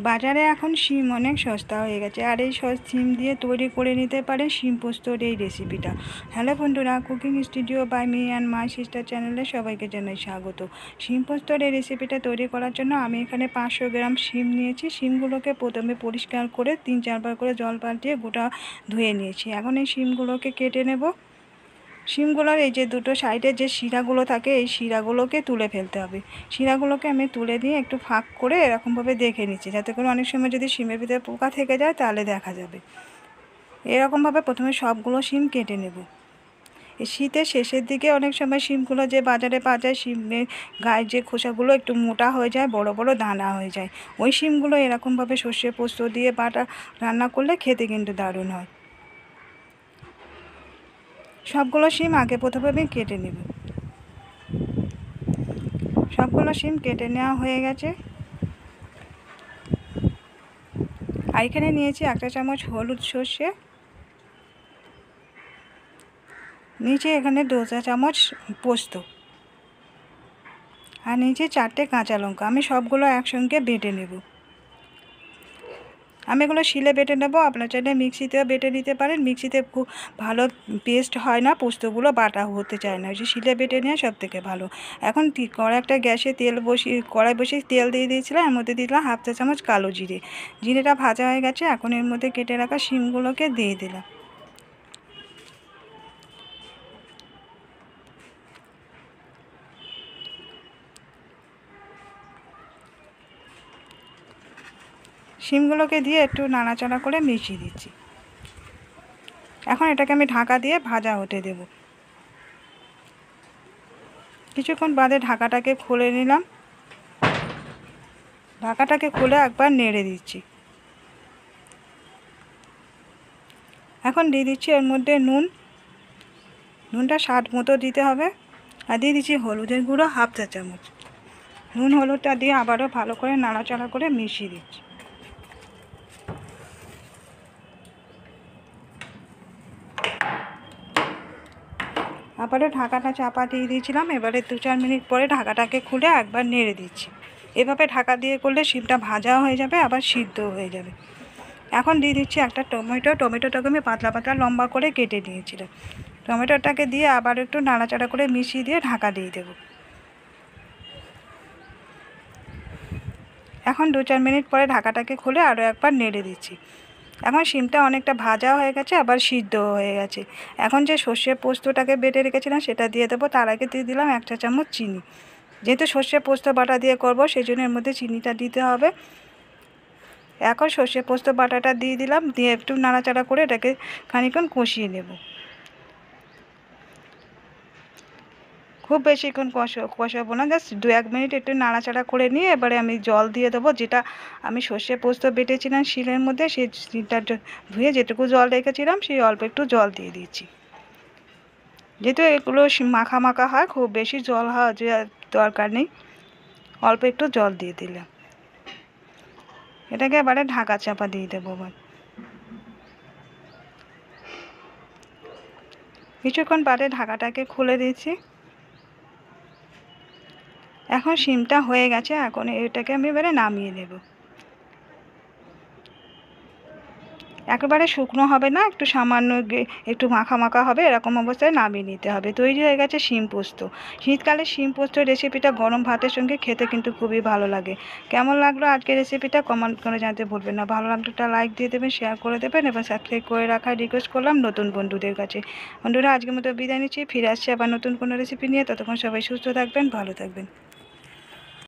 বাজারে এখন শিম অনেক সস্তা হয়ে গেছে, আর এই শিম দিয়ে তৈরি করে নিতে পারেন শিম পোস্তর এই রেসিপিটা। হ্যালো বন্ধুরা, cooking studio by me and my sister চ্যানেলে সবাইকে জানাই স্বাগত। শিম পোস্তর এই রেসিপিটা তৈরি করার জন্য আমি এখানে 500 গ্রাম শিম নিয়েছি। শিমগুলোকে প্রথমে পরিষ্কার করে 3-4 বার করে জল পাল্টিয়ে গোটা ধুয়ে নিয়েছি। এখন এই শিমগুলোকে কেটে নেব। শিমগুলোর এই যে দুটো সাইডে যে শিরাগুলো থাকে, এই শিরাগুলোকে তুলে ফেলতে হবে। শিরাগুলোকে আমি তুলে দিয়ে একটু ফাঁক করে এরকমভাবে দেখে নিচ্ছি, যাতে করে অনেক সময় যদি শিমের ভিতরে পোকা থেকে যায় তাহলে দেখা যাবে। এরকমভাবে প্রথমে সবগুলো শিম কেটে নেব। এই শীতের শেষের দিকে অনেক সময় শিমগুলো যে বাজারে পাওয়া যায়, শিমের গায়ের যে খোসাগুলো একটু মোটা হয়ে যায়, বড় বড় দানা হয়ে যায়, ওই শিমগুলো এরকমভাবে সর্ষে পোস্ত দিয়ে বাটা রান্না করলে খেতে কিন্তু দারুণ হয়। সবগুলো শিম আগে প্রথমে আমি কেটে নেব। সবগুলো শিম কেটে নেওয়া হয়ে গেছে। আর এখানে নিয়েছি 1 চামচ হলুদ সর্ষে, নিচে এখানে 2 চামচ পোস্ত, আর নিচে 4টে কাঁচা লঙ্কা। আমি সবগুলো একসঙ্গে বেটে নেব। আমি এগুলো শিলে বেটে নেব, আপনার চাইলে মিক্সিতেও বেটে নিতে পারেন। মিক্সিতে খুব ভালো পেস্ট হয় না, পোস্তগুলো বাটা হতে চায় না, ওই যে শিলে বেটে নেওয়া সব থেকে ভালো। এখন একটা গ্যাসে কড়াই বসিয়ে তেল দিয়ে দিয়েছিলাম, এর মধ্যে দিলাম 1/2 চা চামচ কালো জিরে। জিরেটা ভাজা হয়ে গেছে, এখন এর মধ্যে কেটে রাখা শিমগুলোকে দিয়ে দিলাম। শিমগুলোকে দিয়ে একটু নাড়াচাড়া করে মিশিয়ে দিচ্ছি। এখন এটাকে আমি ঢাকা দিয়ে ভাজা হতে দেব। কিছুক্ষণ বাদে ঢাকাটাকে খুলে নিলাম। ঢাকাটাকে খুলে একবার নেড়ে দিচ্ছি। এখন দিয়ে দিচ্ছি এর মধ্যে নুনটা স্বাদ মতো দিতে হবে, আর দিয়ে দিচ্ছি হলুদের গুঁড়ো 1/2 চা চামচ। নুন হলুদটা দিয়ে আবারও ভালো করে নাড়াচাড়া করে মিশিয়ে দিচ্ছি। আবারও ঢাকাটা চাপা দিয়ে দিয়েছিলাম। এবারে 2-4 মিনিট পরে ঢাকাটাকে খুলে একবার নেড়ে দিচ্ছি। এভাবে ঢাকা দিয়ে করলে শিমটা ভাজা হয়ে যাবে, আবার সিদ্ধও হয়ে যাবে। এখন দিয়ে দিচ্ছি একটা টমেটোটাকে আমি পাতলা পাতলা লম্বা করে কেটে নিয়েছিলাম। টমেটোটাকে দিয়ে আবার একটু নাড়াচাড়া করে মিশিয়ে দিয়ে ঢাকা দিয়ে দেব। এখন 2-4 মিনিট পরে ঢাকাটাকে খুলে আরও একবার নেড়ে দিচ্ছি। এখন শিমটা অনেকটা ভাজা হয়ে গেছে, আবার সিদ্ধ হয়ে গেছে। এখন যে সর্ষে পোস্তটাকে বেটে রেখেছিলাম সেটা দিয়ে দেবো। তার আগে দিয়ে দিলাম 1 চা চামচ চিনি। যেহেতু সর্ষে পোস্ত বাটা দিয়ে করব, সেই জন্য এর মধ্যে চিনিটা দিতে হবে। এখন সর্ষে পোস্ত বাটাটা দিয়ে দিলাম, দিয়ে একটু নাড়াচাড়া করে এটাকে খানিকক্ষণ কষিয়ে নেব। খুব বেশিক্ষণ কষাবো না, জাস্ট 2-1 মিনিট একটু নাড়াচাড়া করে নিয়ে এবারে আমি জল দিয়ে দেবো। যেটা আমি সর্ষে পোস্ত বেটেছিলাম শিলের মধ্যে, সেই শিলটা ধুয়ে যেটুকু জল রেখেছিলাম সেই অল্প একটু জল দিয়ে দিয়েছি। যেহেতু এগুলো মাখা মাখা হয়, খুব বেশি জল হওয়ার দরকার নেই, অল্প একটু জল দিয়ে দিলাম। এটাকে এবারে ঢাকা চাপা দিয়ে দেবো। কিছুক্ষণ বাদে ঢাকাটাকে খুলে দিয়েছি। এখন শিমটা হয়ে গেছে, এখন এটাকে আমি এবারে নামিয়ে নেব। একেবারে শুকনো হবে না, একটু সামান্য একটু মাখা মাখা হবে, এরকম অবস্থায় নামিয়ে নিতে হবে। তৈরি হয়ে গেছে শিম পোস্ত। শীতকালে শিম পোস্ত রেসিপিটা গরম ভাতের সঙ্গে খেতে কিন্তু খুবই ভালো লাগে। কেমন লাগলো আজকের রেসিপিটা কমেন্ট করে জানাতে ভুলবেন না। ভালো লাগলে একটা লাইক দিয়ে দেবেন, শেয়ার করে দেবেন এবং সাবস্ক্রাইব করে রাখার রিকোয়েস্ট করলাম নতুন বন্ধুদের কাছে। বন্ধুরা, আজকের মতো বিদায় নিচ্ছি, ফিরে আসছি আবার নতুন কোনো রেসিপি নিয়ে। ততক্ষণ সবাই সুস্থ থাকবেন, ভালো থাকবেন।